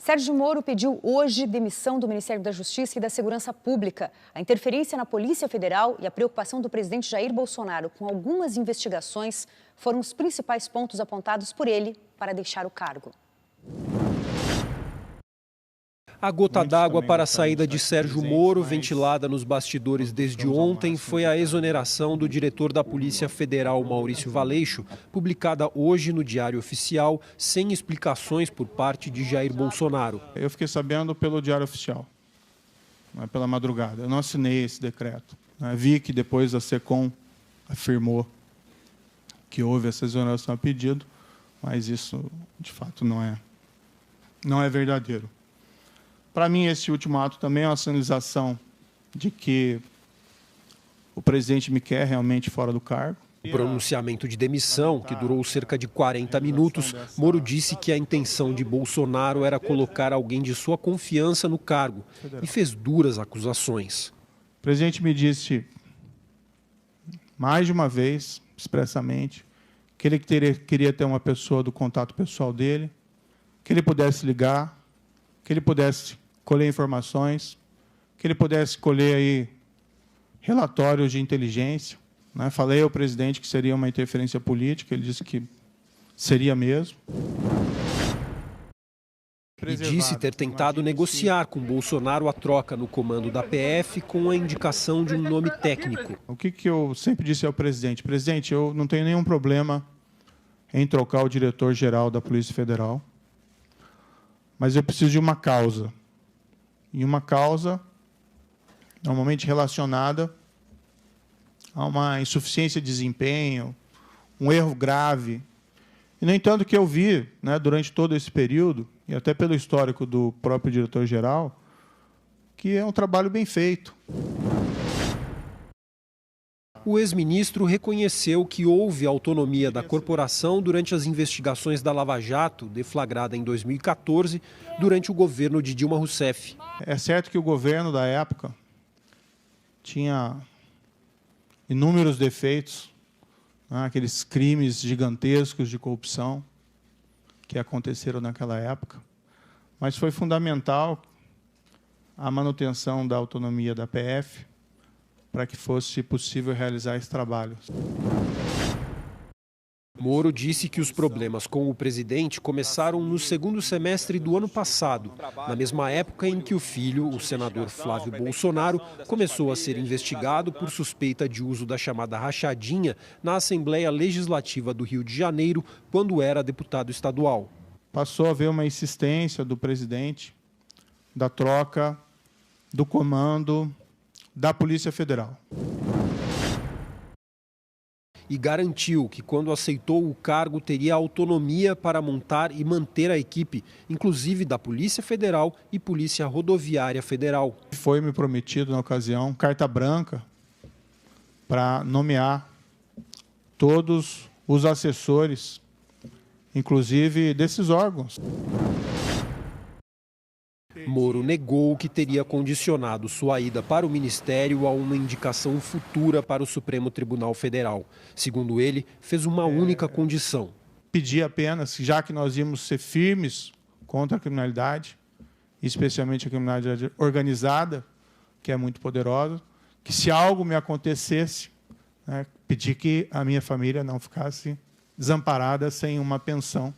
Sérgio Moro pediu hoje demissão do Ministério da Justiça e da Segurança Pública. A interferência na Polícia Federal e a preocupação do presidente Jair Bolsonaro com algumas investigações foram os principais pontos apontados por ele para deixar o cargo. A gota d'água para a saída de Sérgio Moro, ventilada nos bastidores desde ontem, foi a exoneração do diretor da Polícia Federal, Maurício Valeixo, publicada hoje no Diário Oficial, sem explicações por parte de Jair Bolsonaro. Eu fiquei sabendo pelo Diário Oficial, pela madrugada. Eu não assinei esse decreto. Vi que depois a SECOM afirmou que houve essa exoneração a pedido, mas isso, de fato, não é verdadeiro. Para mim, esse último ato também é uma sinalização de que o presidente me quer realmente fora do cargo. O pronunciamento de demissão, que durou cerca de 40 minutos, Moro disse que a intenção de Bolsonaro era colocar alguém de sua confiança no cargo e fez duras acusações. O presidente me disse, mais de uma vez, expressamente, que ele queria ter uma pessoa do contato pessoal dele, que ele pudesse ligar, que ele pudesse colher informações, que ele pudesse colher aí relatórios de inteligência. Falei ao presidente que seria uma interferência política, ele disse que seria mesmo. E disse ter tentado negociar com Bolsonaro a troca no comando da PF com a indicação de um nome técnico. O que eu sempre disse ao presidente? Presidente, eu não tenho nenhum problema em trocar o diretor-geral da Polícia Federal, mas eu preciso de uma causa. E uma causa normalmente relacionada a uma insuficiência de desempenho, um erro grave. E, no entanto, o que eu vi durante todo esse período, e até pelo histórico do próprio diretor-geral, que é um trabalho bem feito. O ex-ministro reconheceu que houve autonomia da corporação durante as investigações da Lava Jato, deflagrada em 2014, durante o governo de Dilma Rousseff. É certo que o governo da época tinha inúmeros defeitos, aqueles crimes gigantescos de corrupção que aconteceram naquela época, mas foi fundamental a manutenção da autonomia da PF, para que fosse possível realizar esse trabalho. Moro disse que os problemas com o presidente começaram no segundo semestre do ano passado, na mesma época em que o filho, o senador Flávio Bolsonaro, começou a ser investigado por suspeita de uso da chamada rachadinha na Assembleia Legislativa do Rio de Janeiro, quando era deputado estadual. Passou a haver uma insistência do presidente da troca do comando da Polícia Federal. E garantiu que, quando aceitou o cargo, teria autonomia para montar e manter a equipe, inclusive da Polícia Federal e Polícia Rodoviária Federal. Foi-me prometido, na ocasião, carta branca para nomear todos os assessores, inclusive desses órgãos. Moro negou que teria condicionado sua ida para o Ministério a uma indicação futura para o Supremo Tribunal Federal. Segundo ele, fez uma única condição. Pedi apenas, já que nós íamos ser firmes contra a criminalidade, especialmente a criminalidade organizada, que é muito poderosa, que se algo me acontecesse, pedi que a minha família não ficasse desamparada sem uma pensão.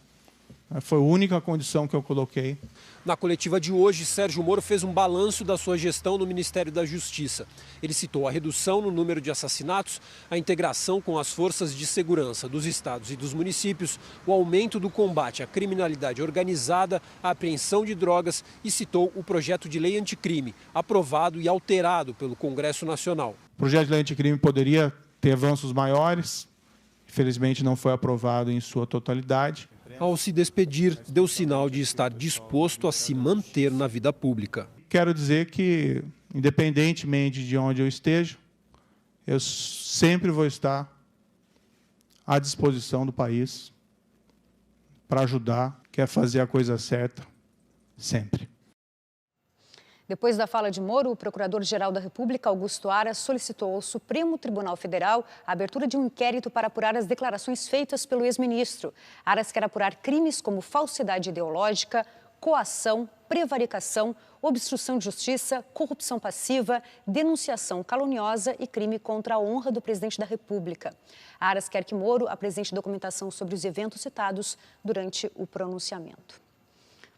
Foi a única condição que eu coloquei. Na coletiva de hoje, Sérgio Moro fez um balanço da sua gestão no Ministério da Justiça. Ele citou a redução no número de assassinatos, a integração com as forças de segurança dos estados e dos municípios, o aumento do combate à criminalidade organizada, a apreensão de drogas e citou o projeto de lei anticrime, aprovado e alterado pelo Congresso Nacional. O projeto de lei anticrime poderia ter avanços maiores, infelizmente não foi aprovado em sua totalidade. Ao se despedir, deu sinal de estar disposto a se manter na vida pública. Quero dizer que, independentemente de onde eu esteja, eu sempre vou estar à disposição do país para ajudar, quer fazer a coisa certa, sempre. Depois da fala de Moro, o Procurador-Geral da República, Augusto Aras, solicitou ao Supremo Tribunal Federal a abertura de um inquérito para apurar as declarações feitas pelo ex-ministro. Aras quer apurar crimes como falsidade ideológica, coação, prevaricação, obstrução de justiça, corrupção passiva, denunciação caluniosa e crime contra a honra do presidente da República. A Aras quer que Moro apresente documentação sobre os eventos citados durante o pronunciamento.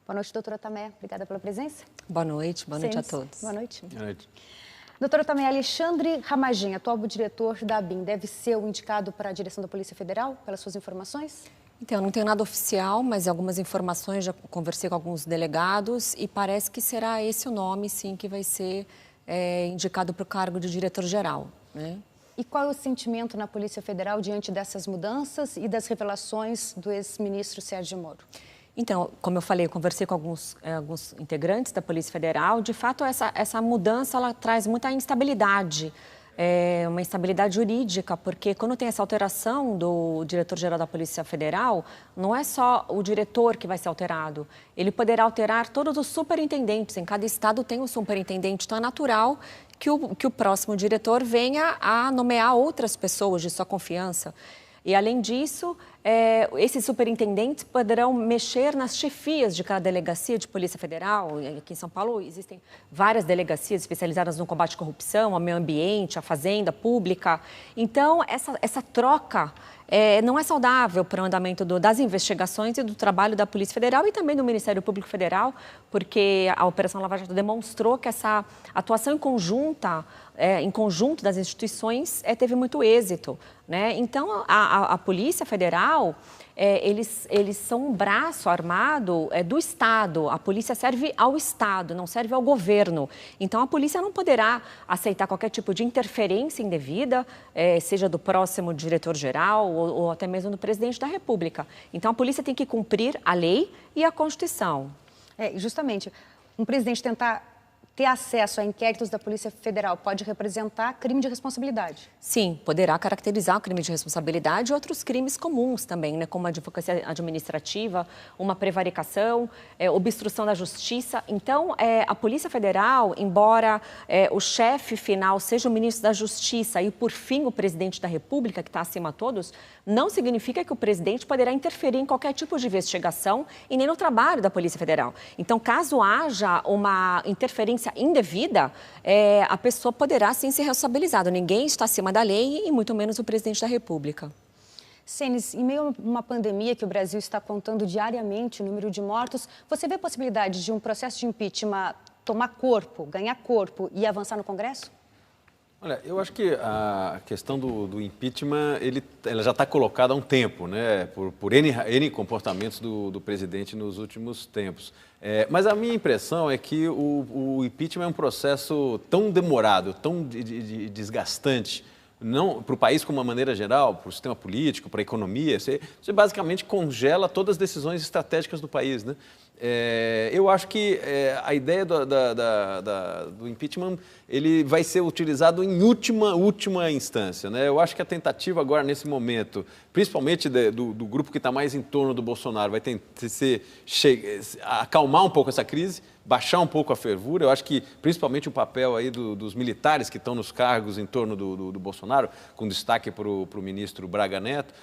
Boa noite, doutora Tamé. Obrigada pela presença. Boa noite a todos. Boa noite. Boa noite. Doutora Tamé, Alexandre Ramagem, atual diretor da ABIN, deve ser o indicado para a direção da Polícia Federal, pelas suas informações? Então, eu não tenho nada oficial, mas algumas informações, já conversei com alguns delegados e parece que será esse o nome, sim, que vai ser indicado para o cargo de diretor-geral, né? E qual é o sentimento na Polícia Federal diante dessas mudanças e das revelações do ex-ministro Sérgio Moro? Então, como eu falei, eu conversei com alguns integrantes da Polícia Federal. De fato, essa mudança ela traz muita instabilidade, uma instabilidade jurídica, porque quando tem essa alteração do diretor-geral da Polícia Federal, não é só o diretor que vai ser alterado, ele poderá alterar todos os superintendentes. Em cada estado tem um superintendente, então é natural que o próximo diretor venha a nomear outras pessoas de sua confiança. E, além disso, esses superintendentes poderão mexer nas chefias de cada delegacia de Polícia Federal. Aqui em São Paulo existem várias delegacias especializadas no combate à corrupção, ao meio ambiente, à fazenda pública. Então, essa troca não é saudável para o andamento das investigações e do trabalho da Polícia Federal e também do Ministério Público Federal, porque a Operação Lava Jato demonstrou que essa atuação em conjunto das instituições teve muito êxito, né? Então, a Polícia Federal, eles são um braço armado do Estado. A polícia serve ao Estado, não serve ao governo. Então, a polícia não poderá aceitar qualquer tipo de interferência indevida, seja do próximo diretor-geral ou até mesmo do presidente da República. Então, a polícia tem que cumprir a lei e a Constituição. Justamente, um presidente tentar ter acesso a inquéritos da Polícia Federal pode representar crime de responsabilidade? Sim, poderá caracterizar o crime de responsabilidade e outros crimes comuns também, né, como a advocacia administrativa, uma prevaricação, obstrução da justiça. Então, a Polícia Federal, embora o chefe final seja o ministro da Justiça e, por fim, o presidente da República, que está acima de todos, não significa que o presidente poderá interferir em qualquer tipo de investigação e nem no trabalho da Polícia Federal. Então, caso haja uma interferência indevida, a pessoa poderá sim ser responsabilizada. Ninguém está acima da lei e muito menos o presidente da República. Senes, em meio a uma pandemia que o Brasil está contando diariamente o número de mortos, você vê a possibilidade de um processo de impeachment tomar corpo, ganhar corpo e avançar no Congresso? Olha, eu acho que a questão do impeachment, ela já está colocada há um tempo, né? Por N comportamentos do presidente nos últimos tempos. Mas a minha impressão é que o impeachment é um processo tão demorado, tão desgastante, não para o país como uma maneira geral, para o sistema político, para a economia. Você basicamente congela todas as decisões estratégicas do país, né? Eu acho que a ideia do impeachment ele vai ser utilizado em última instância, né? Eu acho que a tentativa agora, nesse momento, principalmente do grupo que está mais em torno do Bolsonaro, vai tentar acalmar um pouco essa crise, baixar um pouco a fervura. Eu acho que, principalmente, o papel aí dos militares que estão nos cargos em torno do Bolsonaro, com destaque para o ministro Braga Neto,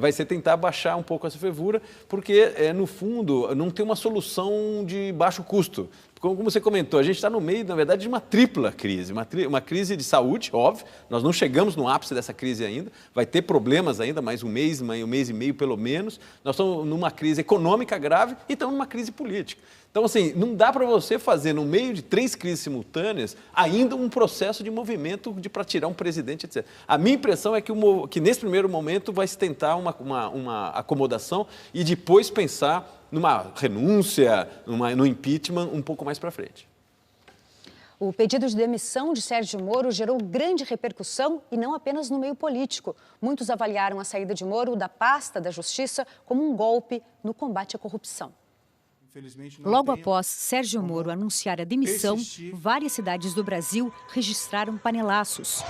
vai ser tentar baixar um pouco essa fervura, porque, no fundo, não tem uma solução de baixo custo. Como você comentou, a gente está no meio, na verdade, de uma tripla crise. Uma crise de saúde, óbvio, nós não chegamos no ápice dessa crise ainda, vai ter problemas ainda, mais um mês e meio pelo menos. Nós estamos numa crise econômica grave e estamos numa crise política. Então, assim, não dá para você fazer, no meio de 3 crises simultâneas, ainda um processo de movimento para tirar um presidente, etc. A minha impressão é que nesse primeiro momento vai se tentar uma acomodação e depois pensar numa renúncia, no impeachment um pouco mais para frente. O pedido de demissão de Sérgio Moro gerou grande repercussão e não apenas no meio político. Muitos avaliaram a saída de Moro da pasta da Justiça como um golpe no combate à corrupção. Logo após Sérgio Moro anunciar a demissão, várias cidades do Brasil registraram panelaços.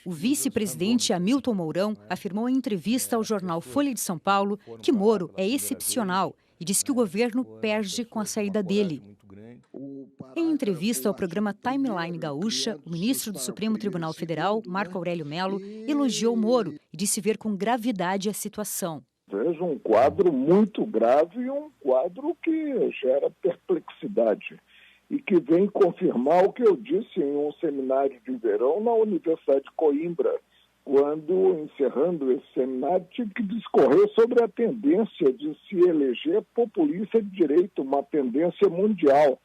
O vice-presidente Hamilton Mourão afirmou em entrevista ao jornal Folha de São Paulo que Moro é excepcional e disse que o governo perde com a saída dele. O Em entrevista ao programa Timeline Gaúcha, o ministro do Supremo Tribunal Federal, Marco Aurélio Mello, elogiou Moro e disse ver com gravidade a situação. Vejo um quadro muito grave e um quadro que gera perplexidade e que vem confirmar o que eu disse em um seminário de verão na Universidade de Coimbra, quando, encerrando esse seminário, tive que discorrer sobre a tendência de se eleger populista de direita, uma tendência mundial.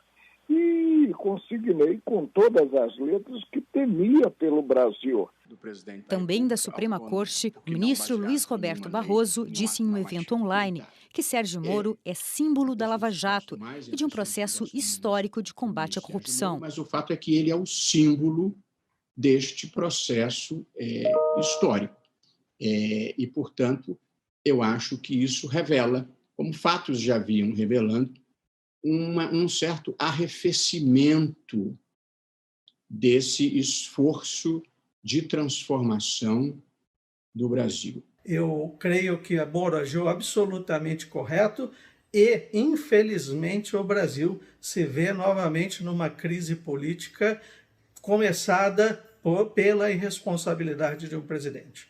E consignei com todas as letras que temia pelo Brasil. Também da Suprema Corte, o ministro Luiz Roberto Barroso disse em um evento online que Sérgio Moro é símbolo da Lava Jato e de um processo histórico de combate à corrupção. Mas o fato é que ele é o símbolo deste processo histórico. E, portanto, eu acho que isso revela, como fatos já vinham revelando, um certo arrefecimento desse esforço de transformação do Brasil. Eu creio que a Moro agiu absolutamente correto e, infelizmente, o Brasil se vê novamente numa crise política começada pela irresponsabilidade de um presidente.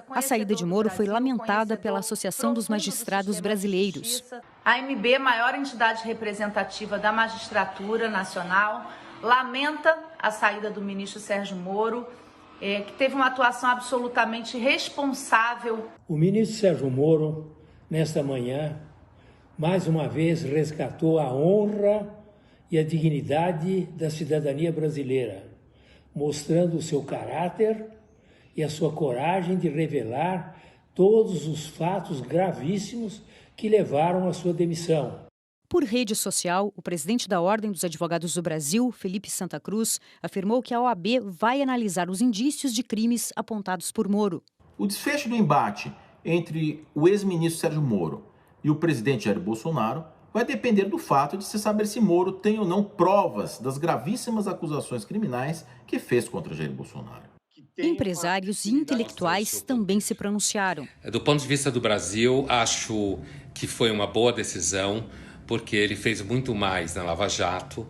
A saída de Moro foi lamentada pela Associação dos Magistrados Brasileiros. A AMB, maior entidade representativa da magistratura nacional, lamenta a saída do ministro Sérgio Moro, que teve uma atuação absolutamente responsável. O ministro Sérgio Moro, nesta manhã, mais uma vez resgatou a honra e a dignidade da cidadania brasileira, mostrando o seu caráter e a sua coragem de revelar todos os fatos gravíssimos que levaram à sua demissão. Por rede social, o presidente da Ordem dos Advogados do Brasil, Felipe Santa Cruz, afirmou que a OAB vai analisar os indícios de crimes apontados por Moro. O desfecho do embate entre o ex-ministro Sérgio Moro e o presidente Jair Bolsonaro vai depender do fato de se saber se Moro tem ou não provas das gravíssimas acusações criminais que fez contra Jair Bolsonaro. Empresários e intelectuais também se pronunciaram. Do ponto de vista do Brasil, acho que foi uma boa decisão, porque ele fez muito mais na Lava Jato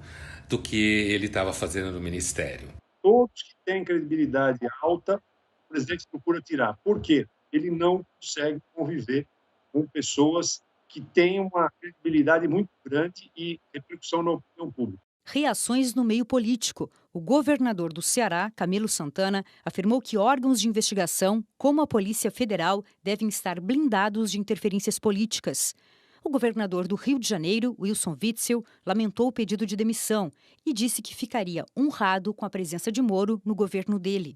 do que ele estava fazendo no Ministério. Todos que têm credibilidade alta, o presidente procura tirar. Por quê? Ele não consegue conviver com pessoas que têm uma credibilidade muito grande e repercussão na opinião pública. Reações no meio político. O governador do Ceará, Camilo Santana, afirmou que órgãos de investigação, como a Polícia Federal, devem estar blindados de interferências políticas. O governador do Rio de Janeiro, Wilson Witzel, lamentou o pedido de demissão e disse que ficaria honrado com a presença de Moro no governo dele.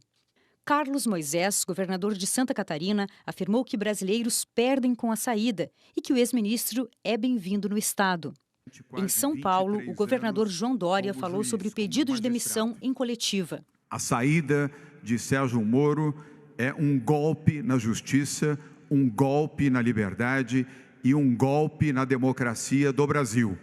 Carlos Moisés, governador de Santa Catarina, afirmou que brasileiros perdem com a saída e que o ex-ministro é bem-vindo no estado. Em São Paulo, o governador João Dória falou sobre o pedido de demissão em coletiva. A saída de Sérgio Moro é um golpe na justiça, um golpe na liberdade e um golpe na democracia do Brasil.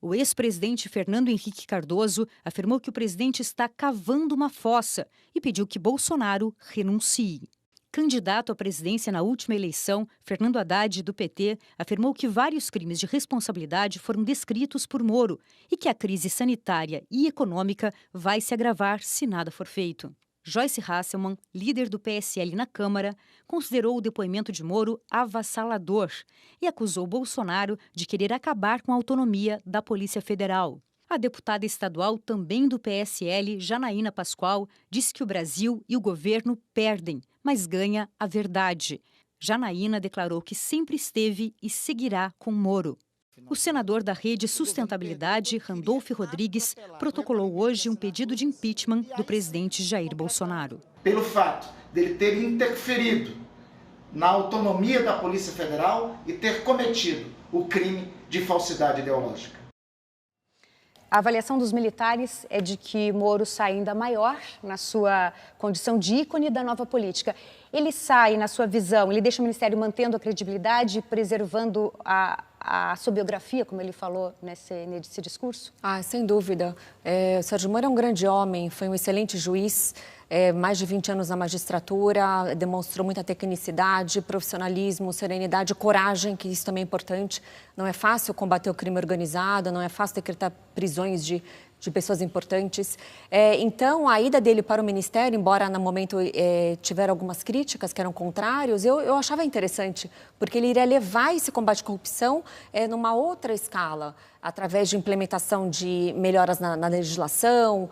O ex-presidente Fernando Henrique Cardoso afirmou que o presidente está cavando uma fossa e pediu que Bolsonaro renuncie. Candidato à presidência na última eleição, Fernando Haddad, do PT, afirmou que vários crimes de responsabilidade foram descritos por Moro e que a crise sanitária e econômica vai se agravar se nada for feito. Joyce Hasselmann, líder do PSL na Câmara, considerou o depoimento de Moro avassalador e acusou Bolsonaro de querer acabar com a autonomia da Polícia Federal. A deputada estadual, também do PSL, Janaína Pascoal, disse que o Brasil e o governo perdem, mas ganha a verdade. Janaína declarou que sempre esteve e seguirá com Moro. O senador da Rede Sustentabilidade, Randolfo Rodrigues, protocolou hoje um pedido de impeachment do presidente Jair Bolsonaro. Pelo fato dele ter interferido na autonomia da Polícia Federal e ter cometido o crime de falsidade ideológica. A avaliação dos militares é de que Moro sai ainda maior na sua condição de ícone da nova política. Ele sai, na sua visão, ele deixa o Ministério mantendo a credibilidade, preservando a sua biografia, como ele falou nesse discurso? Sem dúvida. O Sérgio Moro é um grande homem, foi um excelente juiz. mais de 20 anos na magistratura, demonstrou muita tecnicidade, profissionalismo, serenidade, coragem, que isso também é importante. Não é fácil combater o crime organizado, não é fácil decretar prisões de pessoas importantes. Então, a ida dele para o Ministério, embora no momento tiveram algumas críticas que eram contrários, eu achava interessante, porque ele iria levar esse combate à corrupção numa outra escala, através de implementação de melhoras na legislação,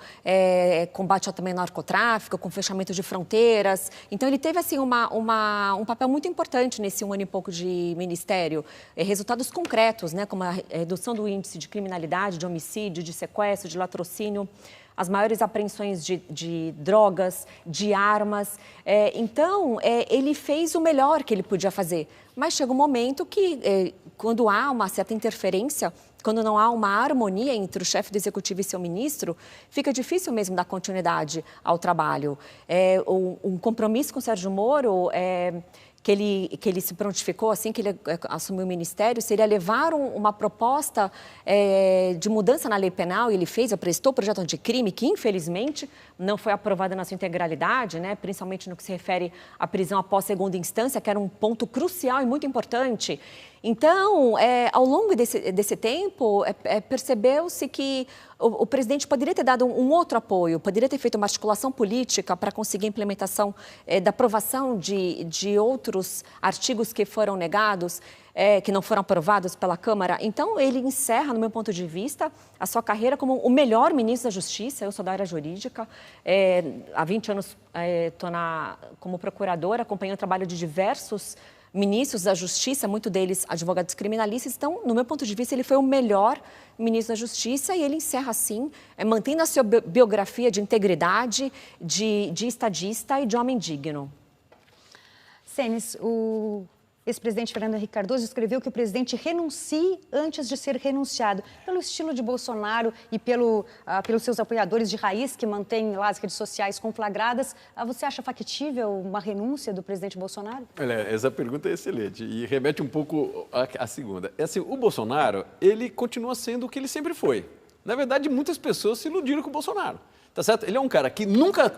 combate também ao narcotráfico, com fechamento de fronteiras. Então, ele teve assim, um papel muito importante nesse 1 ano e pouco de ministério. Resultados concretos, né, como a redução do índice de criminalidade, de homicídio, de sequestro, de latrocínio, as maiores apreensões de drogas, de armas. Então, ele fez o melhor que ele podia fazer. Mas chega um momento que, quando há uma certa interferência, quando não há uma harmonia entre o chefe do executivo e seu ministro, fica difícil mesmo dar continuidade ao trabalho. Um compromisso com o Sérgio Moro, que ele se prontificou assim que ele assumiu o ministério, seria levar uma proposta de mudança na lei penal, e ele apresentou o projeto anticrime, que infelizmente não foi aprovada na sua integralidade, né? Principalmente no que se refere à prisão após segunda instância, que era um ponto crucial e muito importante. Então, ao longo desse tempo, percebeu-se que o presidente poderia ter dado um outro apoio, poderia ter feito uma articulação política para conseguir a implementação da aprovação de outros artigos que foram negados, que não foram aprovados pela Câmara. Então, ele encerra, no meu ponto de vista, a sua carreira como o melhor ministro da Justiça. Eu sou da área jurídica, há 20 anos estou como procuradora, acompanhando o trabalho de diversos ministros da Justiça, muitos deles advogados criminalistas. Então, no meu ponto de vista, ele foi o melhor ministro da Justiça, e ele encerra assim, mantendo a sua biografia de integridade, de estadista e de homem digno. Senes, o ex-presidente Fernando Henrique Cardoso escreveu que o presidente renuncie antes de ser renunciado. Pelo estilo de Bolsonaro e pelos seus apoiadores de raiz, que mantêm lá as redes sociais conflagradas, você acha factível uma renúncia do presidente Bolsonaro? Olha, essa pergunta é excelente e remete um pouco à segunda. Assim, o Bolsonaro, ele continua sendo o que ele sempre foi. Na verdade, muitas pessoas se iludiram com o Bolsonaro. Tá certo? Ele é um cara que nunca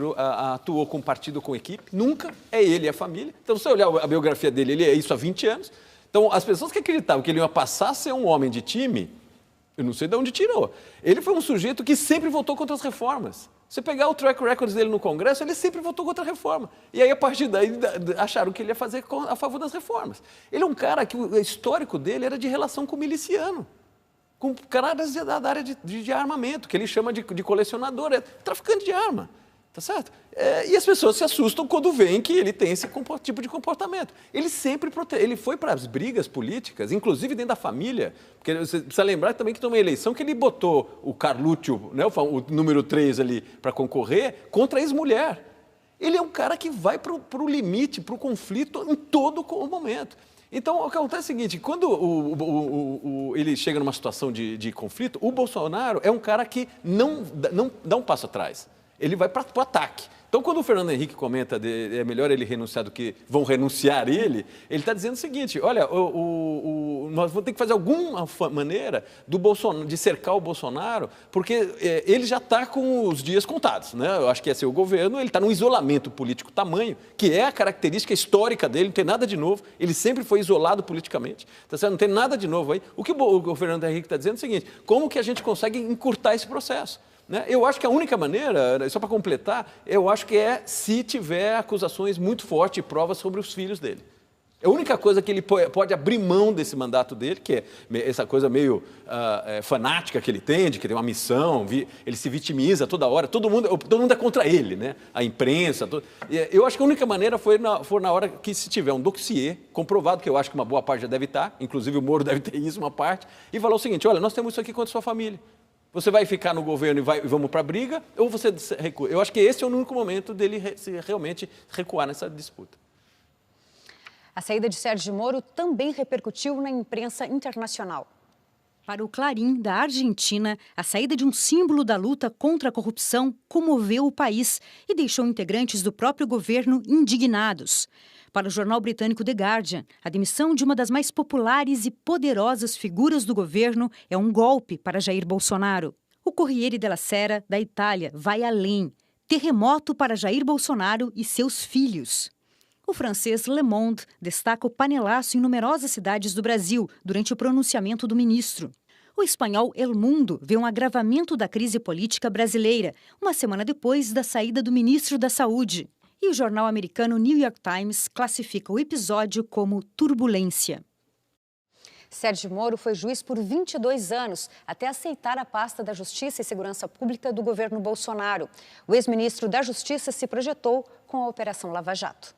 atuou com partido, com equipe, nunca, é ele e a família. Então, se você olhar a biografia dele, ele é isso há 20 anos. Então, as pessoas que acreditavam que ele ia passar a ser um homem de time, eu não sei de onde tirou. Ele foi um sujeito que sempre votou contra as reformas. Você pegar o track record dele no Congresso, ele sempre votou contra a reforma. E aí, a partir daí, acharam que ele ia fazer a favor das reformas. Ele é um cara que o histórico dele era de relação com o miliciano, com caras da área de armamento, que ele chama de colecionador, traficante de arma, tá certo? E as pessoas se assustam quando veem que ele tem esse tipo de comportamento. Ele sempre ele foi para as brigas políticas, inclusive dentro da família, porque você precisa lembrar também que tem uma eleição que ele botou o Carluccio, né, o número 3 ali, para concorrer contra a ex-mulher. Ele é um cara que vai para o limite, para o conflito em todo o momento. Então, o que acontece é o seguinte, quando ele chega numa situação de conflito, o Bolsonaro é um cara que não dá um passo atrás. Ele vai para o ataque. Então, quando o Fernando Henrique comenta é melhor ele renunciar do que vão renunciar ele está dizendo o seguinte, olha, nós vamos ter que fazer alguma maneira de cercar o Bolsonaro, porque ele já está com os dias contados, né? Eu acho que o governo, ele está num isolamento político tamanho, que é a característica histórica dele, não tem nada de novo, ele sempre foi isolado politicamente, tá certo? Não tem nada de novo aí. O que o Fernando Henrique está dizendo é o seguinte, como que a gente consegue encurtar esse processo? Eu acho que a única maneira, só para completar, eu acho que é se tiver acusações muito fortes e provas sobre os filhos dele. É a única coisa que ele pode abrir mão desse mandato dele, que é essa coisa meio fanática que ele tem, de que tem uma missão, ele se vitimiza toda hora, todo mundo é contra ele, né? A imprensa. Eu acho que a única maneira foi na hora que se tiver um dossiê comprovado, que eu acho que uma boa parte já deve estar, inclusive o Moro deve ter isso, uma parte, e falar o seguinte, olha, nós temos isso aqui contra a sua família. Você vai ficar no governo e vamos para a briga, ou você recua? Eu acho que esse é o único momento dele realmente recuar nessa disputa. A saída de Sérgio Moro também repercutiu na imprensa internacional. Para o Clarim, da Argentina, a saída de um símbolo da luta contra a corrupção comoveu o país e deixou integrantes do próprio governo indignados. Para o jornal britânico The Guardian, a demissão de uma das mais populares e poderosas figuras do governo é um golpe para Jair Bolsonaro. O Corriere della Sera, da Itália, vai além. terremoto para Jair Bolsonaro e seus filhos. O francês Le Monde destaca o panelaço em numerosas cidades do Brasil durante o pronunciamento do ministro. O espanhol El Mundo vê um agravamento da crise política brasileira, uma semana depois da saída do ministro da Saúde. E o jornal americano New York Times classifica o episódio como turbulência. Sérgio Moro foi juiz por 22 anos, até aceitar a pasta da Justiça e Segurança Pública do governo Bolsonaro. O ex-ministro da Justiça se projetou com a Operação Lava Jato.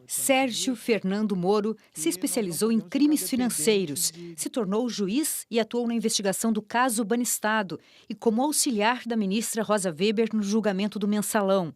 Sérgio Fernando Moro se especializou em crimes financeiros, se tornou juiz e atuou na investigação do caso Banestado e como auxiliar da ministra Rosa Weber no julgamento do Mensalão.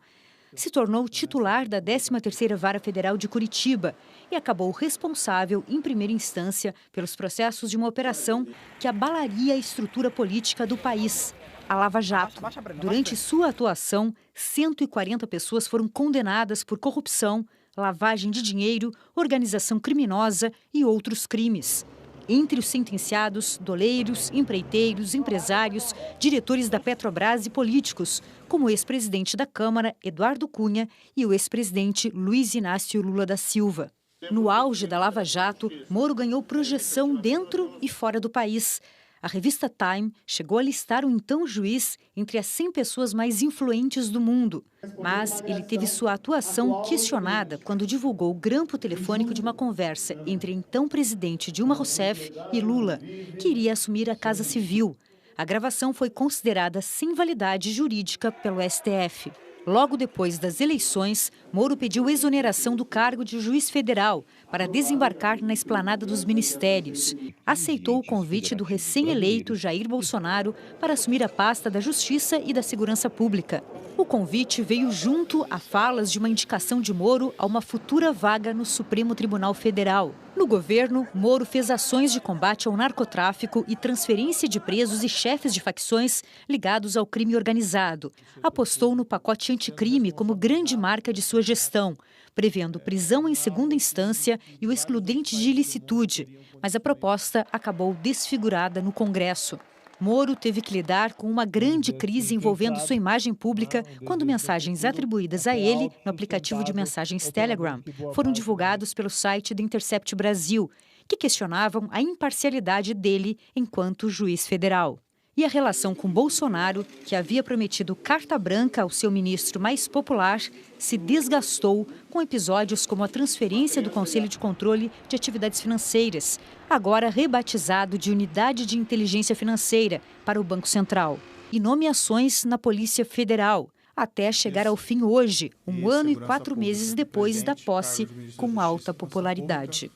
Se tornou titular da 13ª Vara Federal de Curitiba e acabou responsável, em primeira instância, pelos processos de uma operação que abalaria a estrutura política do país, a Lava Jato. Durante sua atuação, 140 pessoas foram condenadas por corrupção, lavagem de dinheiro, organização criminosa e outros crimes. Entre os sentenciados, doleiros, empreiteiros, empresários, diretores da Petrobras e políticos, como o ex-presidente da Câmara, Eduardo Cunha, e o ex-presidente Luiz Inácio Lula da Silva. No auge da Lava Jato, Moro ganhou projeção dentro e fora do país. A revista Time chegou a listar o então juiz entre as 100 pessoas mais influentes do mundo. Mas ele teve sua atuação questionada quando divulgou o grampo telefônico de uma conversa entre então presidente Dilma Rousseff e Lula, que iria assumir a Casa Civil. A gravação foi considerada sem validade jurídica pelo STF. Logo depois das eleições, Moro pediu exoneração do cargo de juiz federal para desembarcar na esplanada dos ministérios. Aceitou o convite do recém-eleito Jair Bolsonaro para assumir a pasta da Justiça e da Segurança Pública. O convite veio junto a falas de uma indicação de Moro a uma futura vaga no Supremo Tribunal Federal. No governo, Moro fez ações de combate ao narcotráfico e transferência de presos e chefes de facções ligados ao crime organizado. Apostou no pacote anticrime como grande marca de sua gestão, prevendo prisão em segunda instância e o excludente de ilicitude. Mas a proposta acabou desfigurada no Congresso. Moro teve que lidar com uma grande crise envolvendo sua imagem pública quando mensagens atribuídas a ele no aplicativo de mensagens Telegram foram divulgados pelo site The Intercept Brasil, que questionavam a imparcialidade dele enquanto juiz federal. E a relação com Bolsonaro, que havia prometido carta branca ao seu ministro mais popular, se desgastou com episódios como a transferência do Conselho de Controle de Atividades Financeiras, agora rebatizado de Unidade de Inteligência Financeira, para o Banco Central, e nomeações na Polícia Federal, até chegar ao fim hoje, 1 ano e 4 meses depois da posse, com alta popularidade.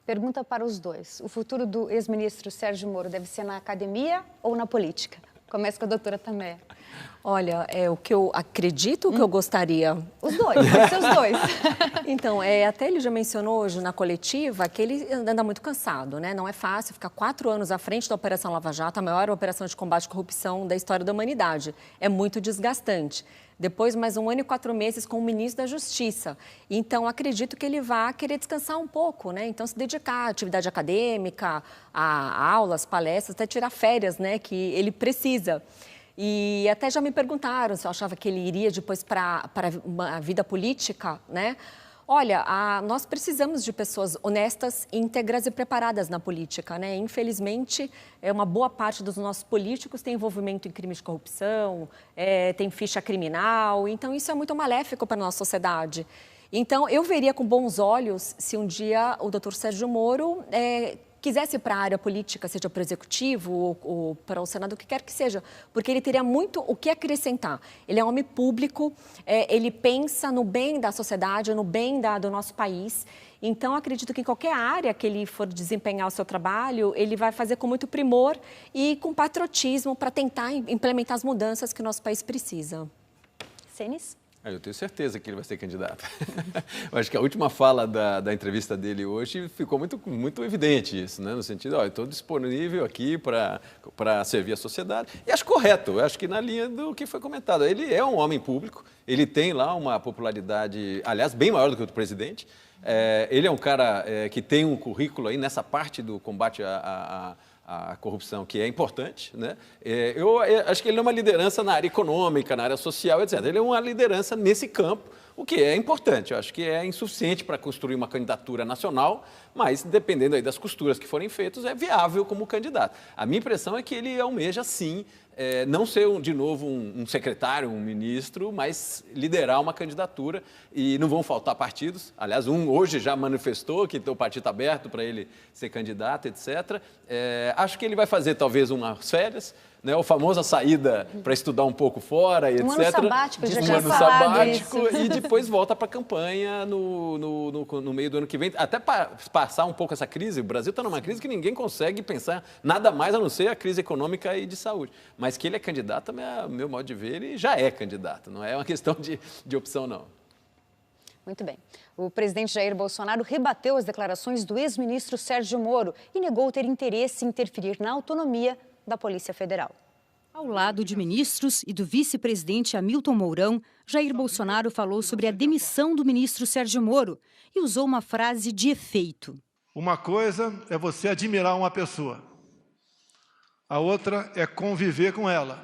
Pergunta para os dois. O futuro do ex-ministro Sérgio Moro deve ser na academia ou na política? Começa com a doutora Tameia. Olha, é o que eu acredito, o que eu gostaria. Os dois, pode ser os dois. Então, até ele já mencionou hoje na coletiva que ele anda muito cansado, né? Não é fácil ficar 4 anos à frente da Operação Lava Jato, a maior operação de combate à corrupção da história da humanidade. É muito desgastante. Depois, mais 1 ano e 4 meses com o ministro da Justiça. Então, acredito que ele vai querer descansar um pouco, né? Então, se dedicar à atividade acadêmica, a aulas, palestras, até tirar férias, né? Que ele precisa. E até já me perguntaram se eu achava que ele iria depois para a vida política, né? Olha, nós precisamos de pessoas honestas, íntegras e preparadas na política, né? Infelizmente, uma boa parte dos nossos políticos tem envolvimento em crimes de corrupção, tem ficha criminal, então isso é muito maléfico para a nossa sociedade. Então, eu veria com bons olhos se um dia o doutor Sérgio Moro quisesse ir para a área política, seja para o Executivo ou para o Senado, o que quer que seja, porque ele teria muito o que acrescentar. Ele é um homem público, ele pensa no bem da sociedade, no bem do nosso país. Então, acredito que em qualquer área que ele for desempenhar o seu trabalho, ele vai fazer com muito primor e com patriotismo para tentar implementar as mudanças que o nosso país precisa. Senis? Eu tenho certeza que ele vai ser candidato. Eu acho que a última fala da entrevista dele hoje ficou muito evidente isso, né? No sentido, eu estou disponível aqui para servir a sociedade. E acho correto, eu acho que na linha do que foi comentado. Ele é um homem público, ele tem lá uma popularidade, aliás, bem maior do que o do presidente. Ele é um cara que tem um currículo aí nessa parte do combate à a corrupção, que é importante, né? Eu acho que ele é uma liderança na área econômica, na área social, etc. Ele é uma liderança nesse campo, o que é importante. Eu acho que é insuficiente para construir uma candidatura nacional, mas, dependendo aí das costuras que forem feitas, é viável como candidato. A minha impressão é que ele almeja, sim, não ser, de novo, um secretário, um ministro, mas liderar uma candidatura, e não vão faltar partidos. Aliás, hoje já manifestou que o partido está aberto para ele ser candidato, etc. Acho que ele vai fazer, talvez, umas férias, né, a famosa saída para estudar um pouco fora, etc. Um ano sabático, já tinha falado isso. E depois volta para a campanha no meio do ano que vem, até para passar um pouco essa crise. O Brasil está numa crise que ninguém consegue pensar nada mais a não ser a crise econômica e de saúde. Mas que ele é candidato, meu modo de ver, ele já é candidato, não é uma questão de opção, não. Muito bem. O presidente Jair Bolsonaro rebateu as declarações do ex-ministro Sérgio Moro e negou ter interesse em interferir na autonomia da Polícia Federal. Ao lado de ministros e do vice-presidente Hamilton Mourão, Jair Bolsonaro falou sobre a demissão do ministro Sérgio Moro e usou uma frase de efeito. Uma coisa é você admirar uma pessoa. A outra é conviver com ela,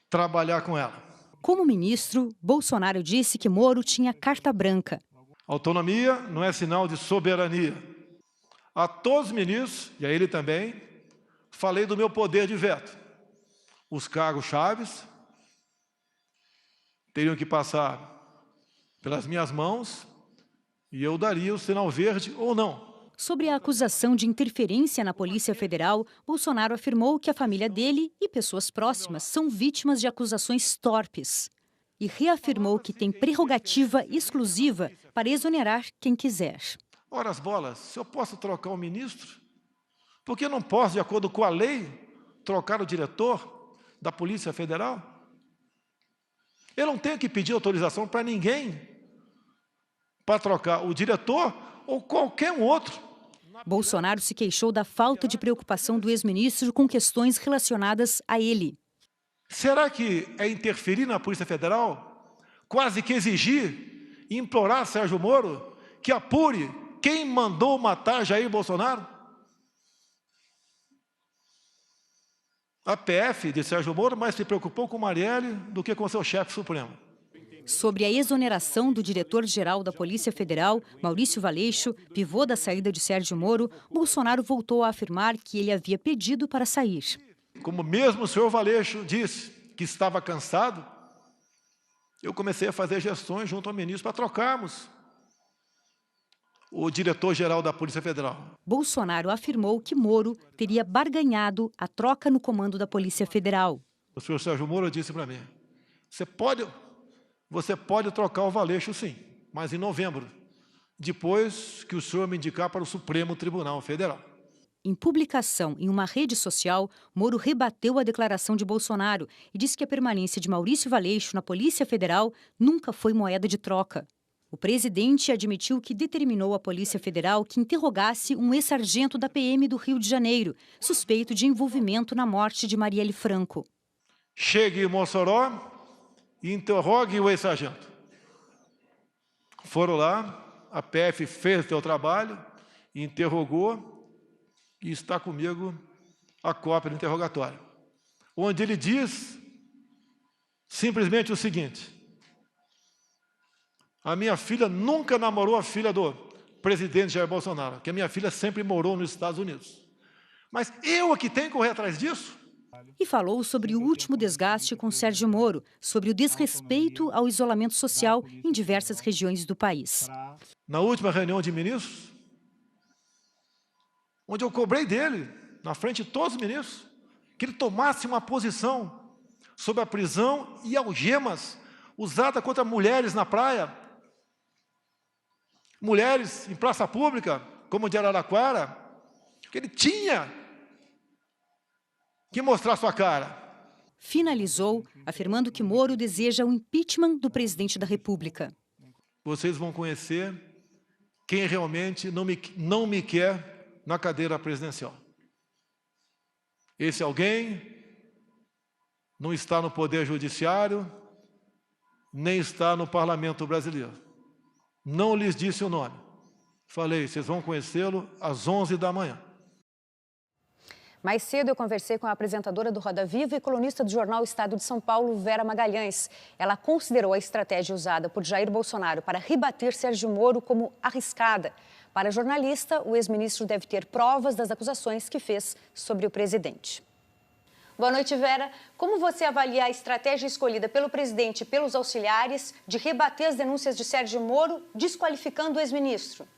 trabalhar com ela. Como ministro, Bolsonaro disse que Moro tinha carta branca. Autonomia não é sinal de soberania. A todos os ministros, e a ele também, falei do meu poder de veto. Os cargos chaves teriam que passar pelas minhas mãos e eu daria o sinal verde ou não. Sobre a acusação de interferência na Polícia Federal, Bolsonaro afirmou que a família dele e pessoas próximas são vítimas de acusações torpes. E reafirmou que tem prerrogativa exclusiva para exonerar quem quiser. Ora as bolas, se eu posso trocar um ministro, por que não posso, de acordo com a lei, trocar o diretor da Polícia Federal? Eu não tenho que pedir autorização para ninguém para trocar o diretor ou qualquer um outro. Bolsonaro se queixou da falta de preocupação do ex-ministro com questões relacionadas a ele. Será que é interferir na Polícia Federal? Quase que exigir, implorar Sérgio Moro que apure quem mandou matar Jair Bolsonaro? A PF de Sérgio Moro mais se preocupou com Marielle do que com seu chefe supremo. Sobre a exoneração do diretor-geral da Polícia Federal, Maurício Valeixo, pivô da saída de Sérgio Moro, Bolsonaro voltou a afirmar que ele havia pedido para sair. Como mesmo o senhor Valeixo disse que estava cansado, eu comecei a fazer gestões junto ao ministro para trocarmos o diretor-geral da Polícia Federal. Bolsonaro afirmou que Moro teria barganhado a troca no comando da Polícia Federal. O senhor Sérgio Moro disse para mim, você pode trocar o Valeixo sim, mas em novembro, depois que o senhor me indicar para o Supremo Tribunal Federal. Em publicação em uma rede social, Moro rebateu a declaração de Bolsonaro e disse que a permanência de Maurício Valeixo na Polícia Federal nunca foi moeda de troca. O presidente admitiu que determinou à Polícia Federal que interrogasse um ex-sargento da PM do Rio de Janeiro, suspeito de envolvimento na morte de Marielle Franco. Chegue em Mossoró e interrogue o ex-sargento. Foram lá, a PF fez o seu trabalho, interrogou e está comigo a cópia do interrogatório, onde ele diz simplesmente o seguinte: a minha filha nunca namorou a filha do presidente Jair Bolsonaro, que a minha filha sempre morou nos Estados Unidos. Mas eu é que tenho que correr atrás disso? E falou sobre o último desgaste com Sérgio Moro, sobre o desrespeito ao isolamento social em diversas regiões do país. Na última reunião de ministros, onde eu cobrei dele, na frente de todos os ministros, que ele tomasse uma posição sobre a prisão e algemas usada contra mulheres na praia, mulheres em praça pública, como de Araraquara, que ele tinha que mostrar sua cara. Finalizou, afirmando que Moro deseja o impeachment do presidente da República. Vocês vão conhecer quem realmente não me quer na cadeira presidencial. Esse alguém não está no Poder Judiciário, nem está no Parlamento Brasileiro. Não lhes disse o nome. Falei, vocês vão conhecê-lo às 11 da manhã. Mais cedo eu conversei com a apresentadora do Roda Viva e colunista do jornal Estado de São Paulo, Vera Magalhães. Ela considerou a estratégia usada por Jair Bolsonaro para rebater Sérgio Moro como arriscada. Para a jornalista, o ex-ministro deve ter provas das acusações que fez sobre o presidente. Boa noite, Vera. Como você avalia a estratégia escolhida pelo presidente e pelos auxiliares de rebater as denúncias de Sérgio Moro, desqualificando o ex-ministro?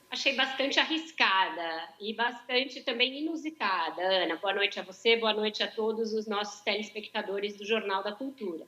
Achei bastante arriscada e bastante também inusitada. Ana, boa noite a você, boa noite a todos os nossos telespectadores do Jornal da Cultura.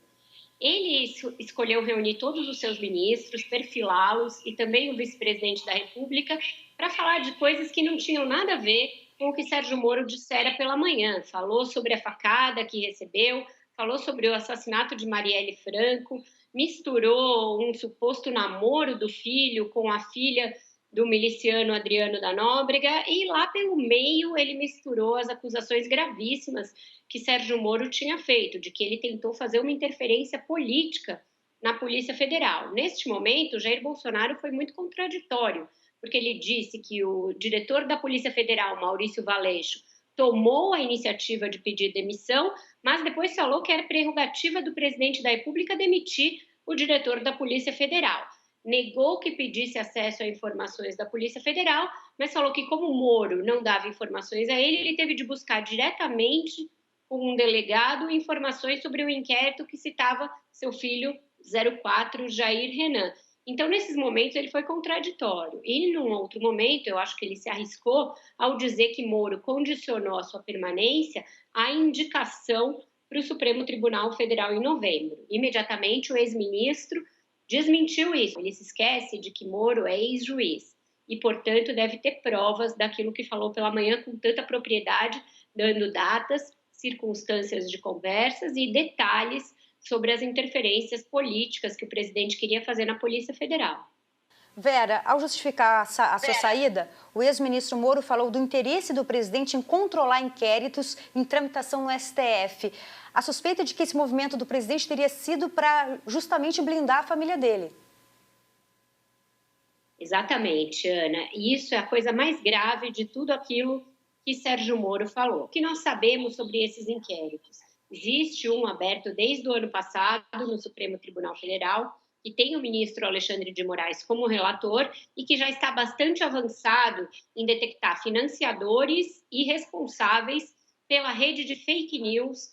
Ele escolheu reunir todos os seus ministros, perfilá-los e também o vice-presidente da República para falar de coisas que não tinham nada a ver com o que Sérgio Moro dissera pela manhã. Falou sobre a facada que recebeu, falou sobre o assassinato de Marielle Franco, misturou um suposto namoro do filho com a filha do miliciano Adriano da Nóbrega, e lá pelo meio ele misturou as acusações gravíssimas que Sérgio Moro tinha feito, de que ele tentou fazer uma interferência política na Polícia Federal. Neste momento, Jair Bolsonaro foi muito contraditório, porque ele disse que o diretor da Polícia Federal, Maurício Valeixo, tomou a iniciativa de pedir demissão, mas depois falou que era prerrogativa do presidente da República demitir o diretor da Polícia Federal. Negou que pedisse acesso a informações da Polícia Federal, mas falou que como Moro não dava informações a ele, ele teve de buscar diretamente com um delegado informações sobre o inquérito que citava seu filho 04, Jair Renan. Então, nesses momentos, ele foi contraditório. E, num outro momento, eu acho que ele se arriscou ao dizer que Moro condicionou a sua permanência à indicação para o Supremo Tribunal Federal em novembro. Imediatamente, o ex-ministro desmentiu isso. Ele se esquece de que Moro é ex-juiz e, portanto, deve ter provas daquilo que falou pela manhã com tanta propriedade, dando datas, circunstâncias de conversas e detalhes sobre as interferências políticas que o presidente queria fazer na Polícia Federal. Vera, ao justificar a sua saída, o ex-ministro Moro falou do interesse do presidente em controlar inquéritos em tramitação no STF. A suspeita de que esse movimento do presidente teria sido para justamente blindar a família dele. Exatamente, Ana. E isso é a coisa mais grave de tudo aquilo que Sérgio Moro falou. O que nós sabemos sobre esses inquéritos? Existe um aberto desde o ano passado no Supremo Tribunal Federal, que tem o ministro Alexandre de Moraes como relator e que já está bastante avançado em detectar financiadores e responsáveis pela rede de fake news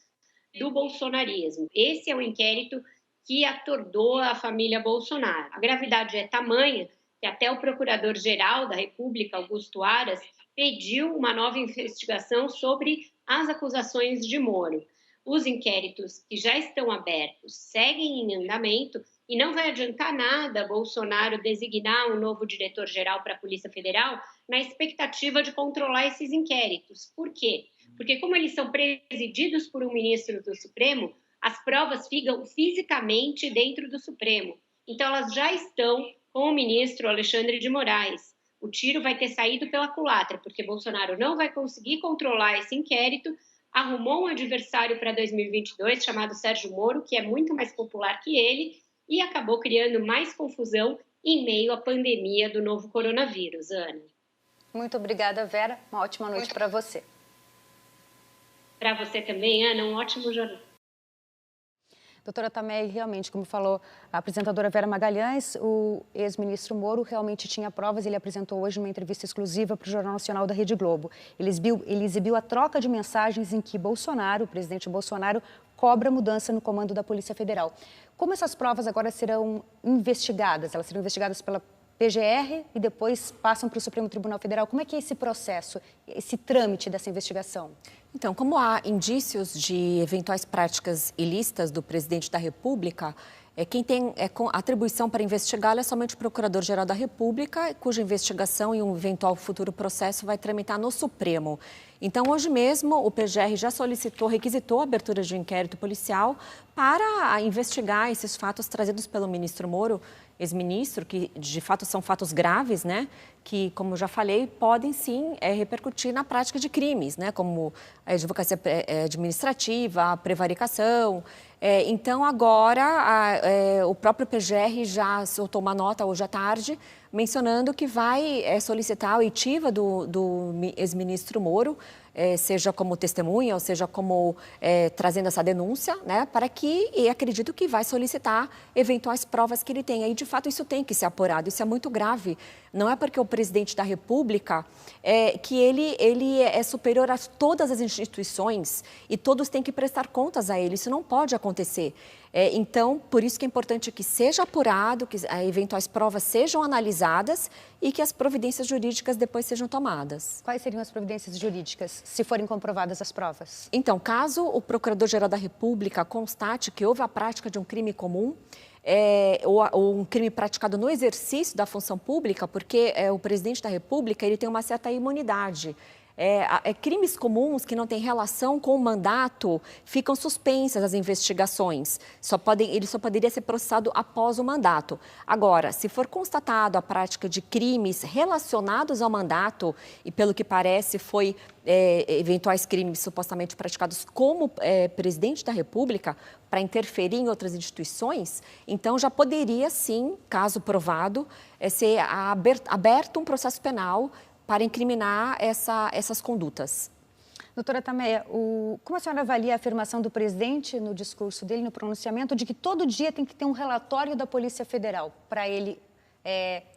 do bolsonarismo. Esse é o inquérito que atordoa a família Bolsonaro. A gravidade é tamanha que até o Procurador-Geral da República, Augusto Aras, pediu uma nova investigação sobre as acusações de Moro. Os inquéritos que já estão abertos seguem em andamento e não vai adiantar nada Bolsonaro designar um novo diretor-geral para a Polícia Federal na expectativa de controlar esses inquéritos. Por quê? Porque como eles são presididos por um ministro do Supremo, as provas ficam fisicamente dentro do Supremo. Então elas já estão com o ministro Alexandre de Moraes. O tiro vai ter saído pela culatra, porque Bolsonaro não vai conseguir controlar esse inquérito, arrumou um adversário para 2022 chamado Sérgio Moro, que é muito mais popular que ele, e acabou criando mais confusão em meio à pandemia do novo coronavírus. Ana. Muito obrigada, Vera. Uma ótima noite para você. Para você também, Ana. Um ótimo jornal. Doutora Tamé, realmente, como falou a apresentadora Vera Magalhães, o ex-ministro Moro realmente tinha provas. Ele apresentou hoje uma entrevista exclusiva para o Jornal Nacional da Rede Globo. Ele exibiu a troca de mensagens em que Bolsonaro, o presidente Bolsonaro, cobra mudança no comando da Polícia Federal. Como essas provas agora serão investigadas? Elas serão investigadas pela PGR e depois passam para o Supremo Tribunal Federal. Como é que é esse processo, esse trâmite dessa investigação? Então, como há indícios de eventuais práticas ilícitas do presidente da República, quem tem atribuição para investigá-lo é somente o Procurador-Geral da República, cuja investigação e um eventual futuro processo vai tramitar no Supremo. Então, hoje mesmo, o PGR já requisitou a abertura de um inquérito policial para investigar esses fatos trazidos pelo ministro Moro, ex-ministro, que de fato são fatos graves, né? Que, como já falei, podem sim repercutir na prática de crimes, né? Como a advocacia administrativa, a prevaricação, Então, agora, o próprio PGR já soltou uma nota hoje à tarde, mencionando que vai solicitar a oitiva do ex-ministro Moro, seja como testemunha ou seja como trazendo essa denúncia, né, e acredito que vai solicitar eventuais provas que ele tenha. E, de fato, isso tem que ser apurado, isso é muito grave. Não é porque o presidente da República que ele é superior a todas as instituições e todos têm que prestar contas a ele. Isso não pode acontecer. Então, por isso que é importante que seja apurado, que eventuais provas sejam analisadas e que as providências jurídicas depois sejam tomadas. Quais seriam as providências jurídicas, se forem comprovadas as provas? Então, caso o Procurador-Geral da República constate que houve a prática de um crime comum, ou um crime praticado no exercício da função pública, porque o presidente da República ele tem uma certa imunidade. Crimes comuns que não têm relação com o mandato ficam suspensas as investigações. Ele só poderia ser processado após o mandato. Agora, se for constatado a prática de crimes relacionados ao mandato, e pelo que parece foi eventuais crimes supostamente praticados como presidente da República para interferir em outras instituições, então já poderia sim, caso provado, ser aberto um processo penal para incriminar essas condutas. Doutora Tameia, como a senhora avalia a afirmação do presidente no discurso dele, no pronunciamento, de que todo dia tem que ter um relatório da Polícia Federal para ele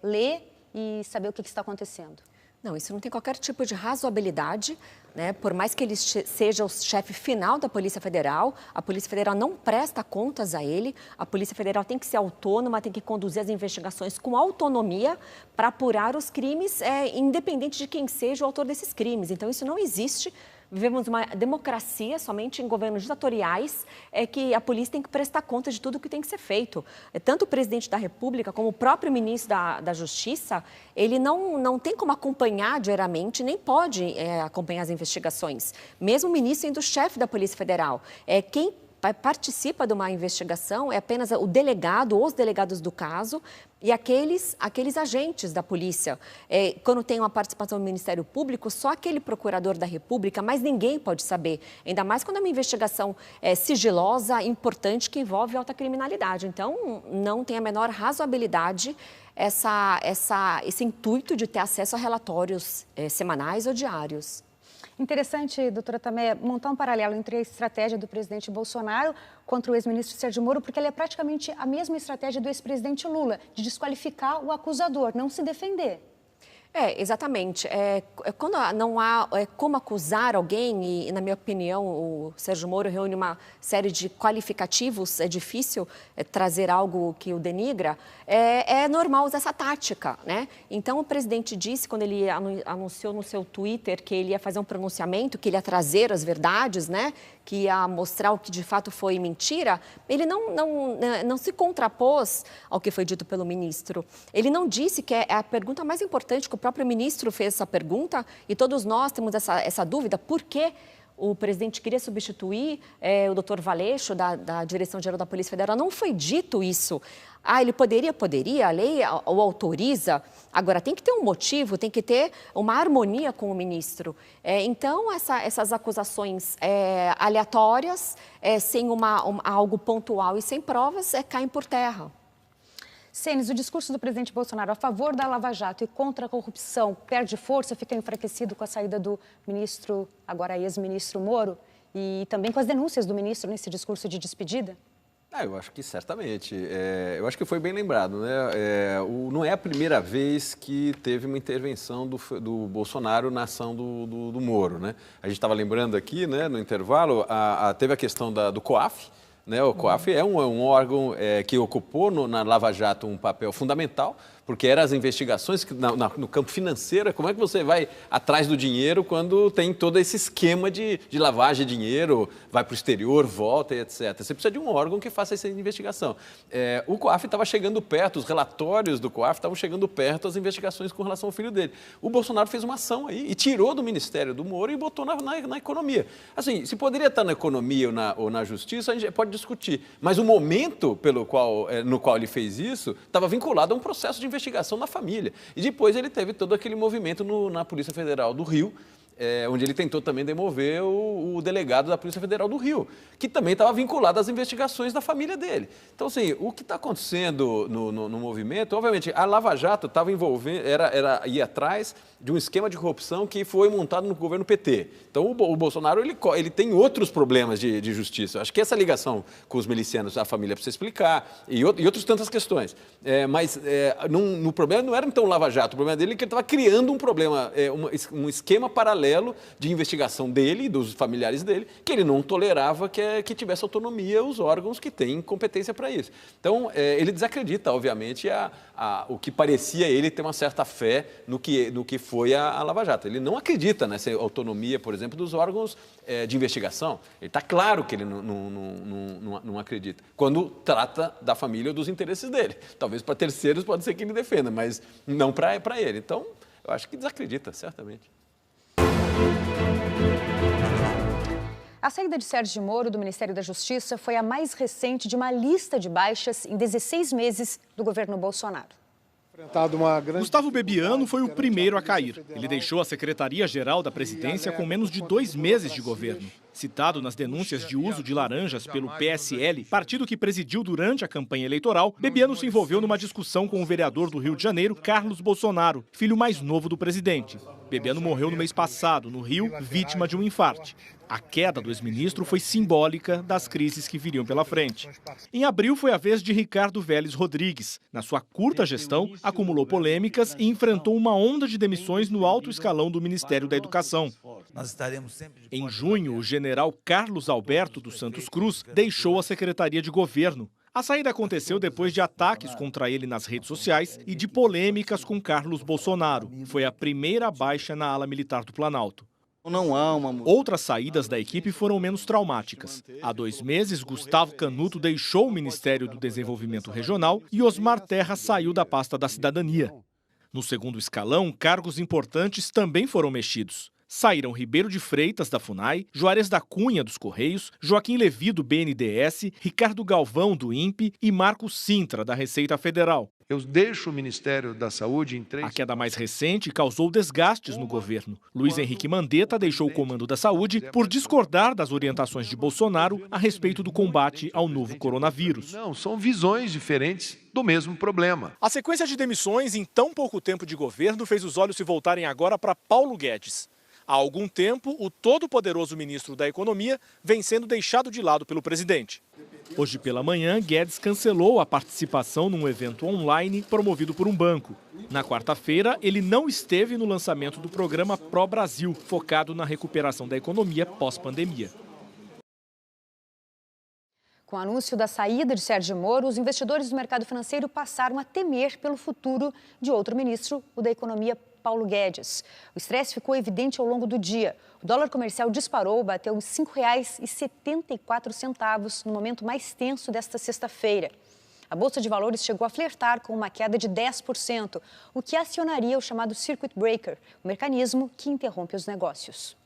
ler e saber o que está acontecendo? Não, isso não tem qualquer tipo de razoabilidade, né? Por mais que ele seja o chefe final da Polícia Federal, a Polícia Federal não presta contas a ele, a Polícia Federal tem que ser autônoma, tem que conduzir as investigações com autonomia para apurar os crimes, independente de quem seja o autor desses crimes. Então, isso não existe. Vivemos uma democracia, somente em governos ditatoriais, que a polícia tem que prestar conta de tudo o que tem que ser feito. Tanto o presidente da República como o próprio ministro da Justiça, ele não tem como acompanhar diariamente, nem pode acompanhar as investigações. Mesmo o ministro sendo chefe da Polícia Federal. Quem participa de uma investigação é apenas o delegado ou os delegados do caso e aqueles agentes da polícia. Quando tem uma participação do Ministério Público, só aquele procurador da República, mas ninguém pode saber. Ainda mais quando é uma investigação sigilosa, importante, que envolve alta criminalidade. Então, não tem a menor razoabilidade esse intuito de ter acesso a relatórios semanais ou diários. Interessante, doutora Tameia, montar um paralelo entre a estratégia do presidente Bolsonaro contra o ex-ministro Sérgio Moro, porque ela é praticamente a mesma estratégia do ex-presidente Lula, de desqualificar o acusador, não se defender. Exatamente. Quando não há como acusar alguém, e na minha opinião o Sérgio Moro reúne uma série de qualificativos, é difícil trazer algo que o denigra, é normal usar essa tática, né? Então o presidente disse, quando ele anunciou no seu Twitter que ele ia fazer um pronunciamento, que ele ia trazer as verdades, né? Que ia mostrar o que de fato foi mentira, ele não se contrapôs ao que foi dito pelo ministro. Ele não disse que é a pergunta mais importante, que o próprio ministro fez essa pergunta, e todos nós temos essa dúvida, por que o presidente queria substituir o doutor Valeixo da Direção-Geral da Polícia Federal? Não foi dito isso. Ele poderia, a lei o autoriza, agora tem que ter um motivo, tem que ter uma harmonia com o ministro. Então, essas acusações aleatórias, sem algo pontual e sem provas, caem por terra. Cenis, o discurso do presidente Bolsonaro a favor da Lava Jato e contra a corrupção perde força, fica enfraquecido com a saída do ministro, agora ex-ministro Moro, e também com as denúncias do ministro nesse discurso de despedida? Eu acho que certamente. Eu acho que foi bem lembrado, né? Não é a primeira vez que teve uma intervenção do Bolsonaro na ação do Moro, né? A gente estava lembrando aqui, né, no intervalo, teve a questão do COAF, né? O COAF é um órgão que ocupou na Lava Jato um papel fundamental, porque eram as investigações que, no campo financeiro, como é que você vai atrás do dinheiro quando tem todo esse esquema de lavagem de dinheiro, vai para o exterior, volta e etc. Você precisa de um órgão que faça essa investigação. O COAF estava chegando perto, os relatórios do COAF estavam chegando perto das investigações com relação ao filho dele. O Bolsonaro fez uma ação aí e tirou do Ministério do Moro e botou na economia. Assim, se poderia estar na economia ou na justiça, a gente pode discutir, mas o momento no qual ele fez isso estava vinculado a um processo de investigação na família. E depois ele teve todo aquele movimento na Polícia Federal do Rio, onde ele tentou também demover o delegado da Polícia Federal do Rio, que também estava vinculado às investigações da família dele. Então, assim, o que está acontecendo no movimento, obviamente, a Lava Jato estava envolvendo, ia atrás de um esquema de corrupção que foi montado no governo PT. Então, o Bolsonaro ele tem outros problemas de justiça. Acho que essa ligação com os milicianos, a família precisa explicar, e outras tantas questões. Mas no problema não era então o Lava Jato, o problema dele é que ele estava criando um problema, um esquema paralelo de investigação dele e dos familiares dele, que ele não tolerava que tivesse autonomia os órgãos que têm competência para isso. Então, ele desacredita, obviamente, o que parecia ele ter uma certa fé no que foi a Lava Jato. Ele não acredita nessa autonomia, por exemplo, dos órgãos de investigação. Ele está claro que ele não acredita, quando trata da família ou dos interesses dele. Talvez para terceiros pode ser que ele defenda, mas não para ele. Então, eu acho que desacredita, certamente. A saída de Sérgio Moro do Ministério da Justiça foi a mais recente de uma lista de baixas em 16 meses do governo Bolsonaro. Gustavo Bebiano foi o primeiro a cair. Ele deixou a Secretaria-Geral da Presidência com menos de 2 meses de governo. Citado nas denúncias de uso de laranjas pelo PSL, partido que presidiu durante a campanha eleitoral, Bebiano se envolveu numa discussão com o vereador do Rio de Janeiro, Carlos Bolsonaro, filho mais novo do presidente. Bebiano morreu no mês passado, no Rio, vítima de um infarte. A queda do ex-ministro foi simbólica das crises que viriam pela frente. Em abril foi a vez de Ricardo Vélez Rodrigues. Na sua curta gestão, acumulou polêmicas e enfrentou uma onda de demissões no alto escalão do Ministério da Educação. Em junho, o general Carlos Alberto dos Santos Cruz deixou a Secretaria de Governo. A saída aconteceu depois de ataques contra ele nas redes sociais e de polêmicas com Carlos Bolsonaro. Foi a primeira baixa na ala militar do Planalto. Outras saídas da equipe foram menos traumáticas. Há 2 meses, Gustavo Canuto deixou o Ministério do Desenvolvimento Regional e Osmar Terra saiu da pasta da Cidadania. No segundo escalão, cargos importantes também foram mexidos. Saíram Ribeiro de Freitas, da FUNAI, Juarez da Cunha, dos Correios, Joaquim Levi, do BNDES, Ricardo Galvão, do INPE e Marcos Sintra, da Receita Federal. Eu deixo o Ministério da Saúde em 3... A queda mais recente causou desgastes no governo. Luiz Henrique Mandetta deixou o comando da saúde por discordar das orientações de Bolsonaro a respeito do combate ao novo coronavírus. Não, são visões diferentes do mesmo problema. A sequência de demissões em tão pouco tempo de governo fez os olhos se voltarem agora para Paulo Guedes. Há algum tempo, o todo-poderoso ministro da Economia vem sendo deixado de lado pelo presidente. Hoje pela manhã, Guedes cancelou a participação num evento online promovido por um banco. Na quarta-feira, ele não esteve no lançamento do programa Pro Brasil, focado na recuperação da economia pós-pandemia. Com o anúncio da saída de Sérgio Moro, os investidores do mercado financeiro passaram a temer pelo futuro de outro ministro, o da Economia, Paulo Guedes. O estresse ficou evidente ao longo do dia. O dólar comercial disparou, bateu em R$ 5,74 no momento mais tenso desta sexta-feira. A Bolsa de Valores chegou a flertar com uma queda de 10%, o que acionaria o chamado Circuit Breaker, o mecanismo que interrompe os negócios.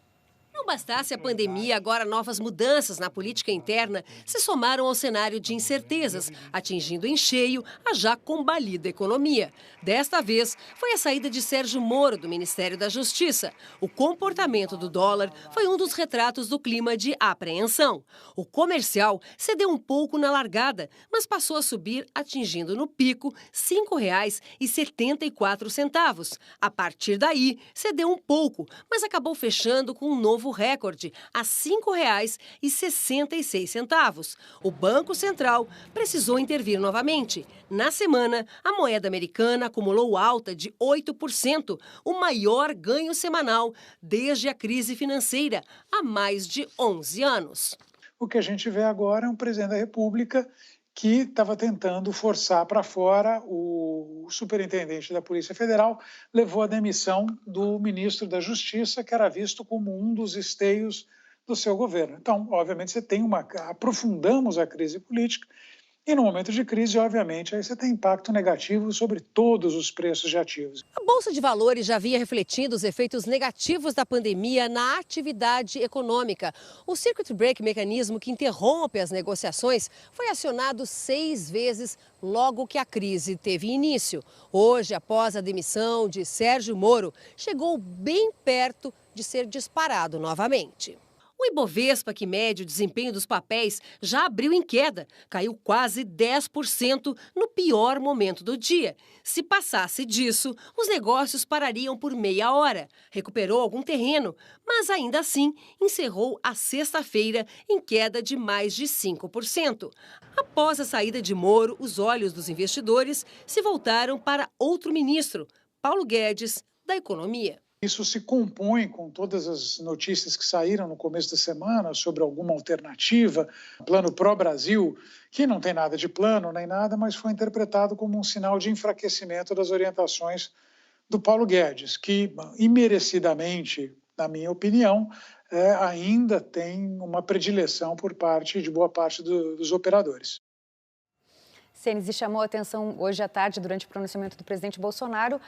Não bastasse a pandemia, agora novas mudanças na política interna se somaram ao cenário de incertezas, atingindo em cheio a já combalida economia. Desta vez, foi a saída de Sérgio Moro do Ministério da Justiça. O comportamento do dólar foi um dos retratos do clima de apreensão. O comercial cedeu um pouco na largada, mas passou a subir, atingindo no pico R$ 5,74. A partir daí, cedeu um pouco, mas acabou fechando com um novo recorde a R$ 5,66. O Banco Central precisou intervir novamente. Na semana, a moeda americana acumulou alta de 8%, o maior ganho semanal desde a crise financeira, há mais de 11 anos. O que a gente vê agora é um presidente da República que estava tentando forçar para fora o superintendente da Polícia Federal, levou à demissão do ministro da Justiça, que era visto como um dos esteios do seu governo. Então, obviamente, aprofundamos a crise política e, no momento de crise, obviamente, aí você tem impacto negativo sobre todos os preços de ativos. A Bolsa de Valores já vinha refletindo os efeitos negativos da pandemia na atividade econômica. O Circuit Break, mecanismo que interrompe as negociações, foi acionado 6 vezes logo que a crise teve início. Hoje, após a demissão de Sérgio Moro, chegou bem perto de ser disparado novamente. O Ibovespa, que mede o desempenho dos papéis, já abriu em queda. Caiu quase 10% no pior momento do dia. Se passasse disso, os negócios parariam por meia hora. Recuperou algum terreno, mas ainda assim encerrou a sexta-feira em queda de mais de 5%. Após a saída de Moro, os olhos dos investidores se voltaram para outro ministro, Paulo Guedes, da Economia. Isso se compõe com todas as notícias que saíram no começo da semana sobre alguma alternativa, plano pró-Brasil, que não tem nada de plano nem nada, mas foi interpretado como um sinal de enfraquecimento das orientações do Paulo Guedes, que imerecidamente, na minha opinião, ainda tem uma predileção por parte de boa parte dos operadores. Senes, chamou a atenção hoje à tarde, durante o pronunciamento do presidente Bolsonaro,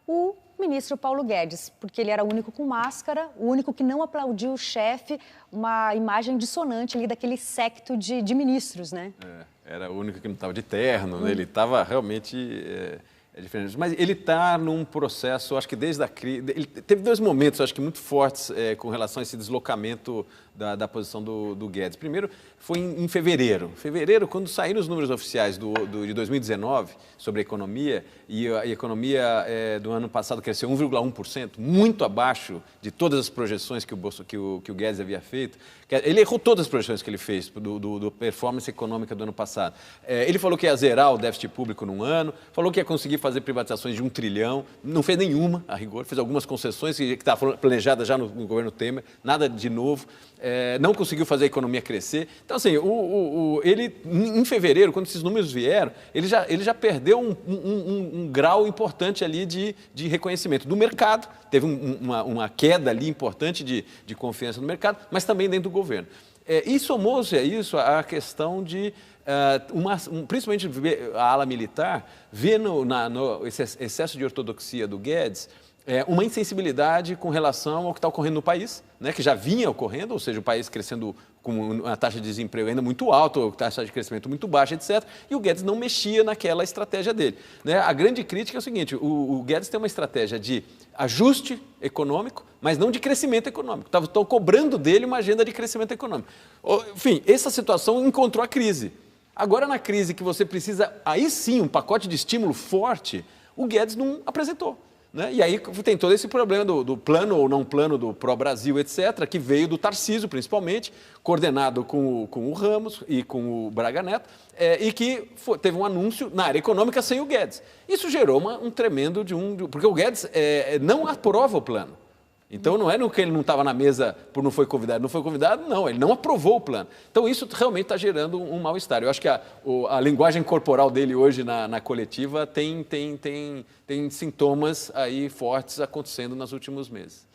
o ministro Paulo Guedes, porque ele era o único com máscara, o único que não aplaudiu o chefe, uma imagem dissonante ali daquele séquito de ministros, né? Era o único que não estava de terno, né? Ele estava realmente diferente. Mas ele está num processo, acho que desde a crise... Ele teve dois momentos, acho que muito fortes com relação a esse deslocamento da posição do Guedes. Primeiro, foi em fevereiro. Fevereiro, quando saíram os números oficiais de 2019 sobre a economia, e a economia do ano passado cresceu 1,1%, muito abaixo de todas as projeções que o Guedes havia feito. Ele errou todas as projeções que ele fez do performance econômica do ano passado. Ele falou que ia zerar o déficit público num ano, falou que ia conseguir fazer privatizações de 1 trilhão, não fez nenhuma, a rigor, fez algumas concessões que estavam planejadas já no governo Temer, nada de novo. Não conseguiu fazer a economia crescer. Então, assim, ele, em fevereiro, quando esses números vieram, ele já perdeu um grau importante ali de reconhecimento do mercado, teve uma queda ali importante de confiança no mercado, mas também dentro do governo. E somou-se a isso a questão de, principalmente a ala militar, vê no excesso de ortodoxia do Guedes, uma insensibilidade com relação ao que está ocorrendo no país, né, que já vinha ocorrendo, ou seja, o país crescendo com uma taxa de desemprego ainda muito alta, uma taxa de crescimento muito baixa, etc. E o Guedes não mexia naquela estratégia dele, né? A grande crítica é o seguinte, o Guedes tem uma estratégia de ajuste econômico, mas não de crescimento econômico. Estão cobrando dele uma agenda de crescimento econômico. Enfim, essa situação encontrou a crise. Agora, na crise que você precisa, aí sim, um pacote de estímulo forte, o Guedes não apresentou. Né? E aí tem todo esse problema do plano ou não plano do pró-Brasil, etc., que veio do Tarcísio, principalmente, coordenado com o Ramos e com o Braga Neto, e que teve um anúncio na área econômica sem o Guedes. Isso gerou um tremendo porque o Guedes não aprova o plano. Então, não é no que ele não estava na mesa por não foi convidado. Não foi convidado, não. Ele não aprovou o plano. Então, isso realmente está gerando um mal-estar. Eu acho que a linguagem corporal dele hoje na coletiva tem sintomas aí fortes acontecendo nos últimos meses.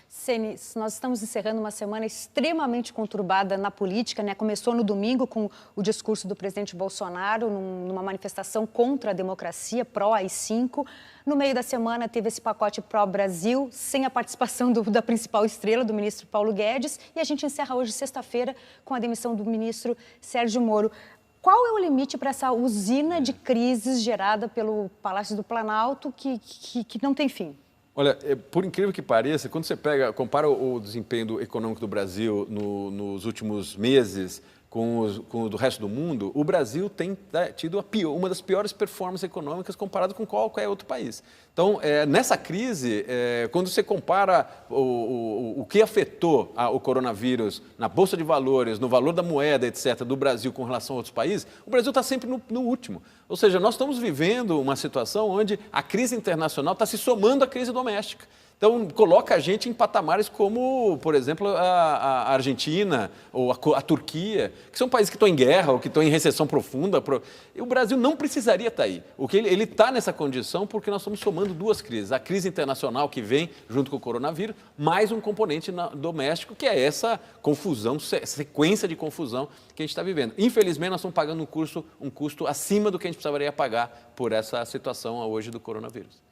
Senes, nós estamos encerrando uma semana extremamente conturbada na política, né? Começou no domingo com o discurso do presidente Bolsonaro numa manifestação contra a democracia, pró-AI-5. No meio da semana teve esse pacote pró-Brasil, sem a participação da principal estrela, do ministro Paulo Guedes. E a gente encerra hoje, sexta-feira, com a demissão do ministro Sérgio Moro. Qual é o limite para essa usina de crises gerada pelo Palácio do Planalto que não tem fim? Olha, por incrível que pareça, quando você compara o desempenho econômico do Brasil nos últimos meses com o do resto do mundo, o Brasil tem tido uma das piores performances econômicas comparado com qualquer outro país. Então, nessa crise, quando você compara o que afetou o coronavírus na Bolsa de Valores, no valor da moeda, etc., do Brasil com relação a outros países, o Brasil está sempre no último. Ou seja, nós estamos vivendo uma situação onde a crise internacional está se somando à crise doméstica. Então, coloca a gente em patamares como, por exemplo, a Argentina ou a Turquia, que são países que estão em guerra ou que estão em recessão profunda. E o Brasil não precisaria estar aí. Ele está nessa condição porque nós estamos somando duas crises. A crise internacional que vem junto com o coronavírus, mais um componente doméstico, que é essa confusão, sequência de confusão que a gente está vivendo. Infelizmente, nós estamos pagando um custo acima do que a gente precisaria pagar por essa situação hoje do coronavírus.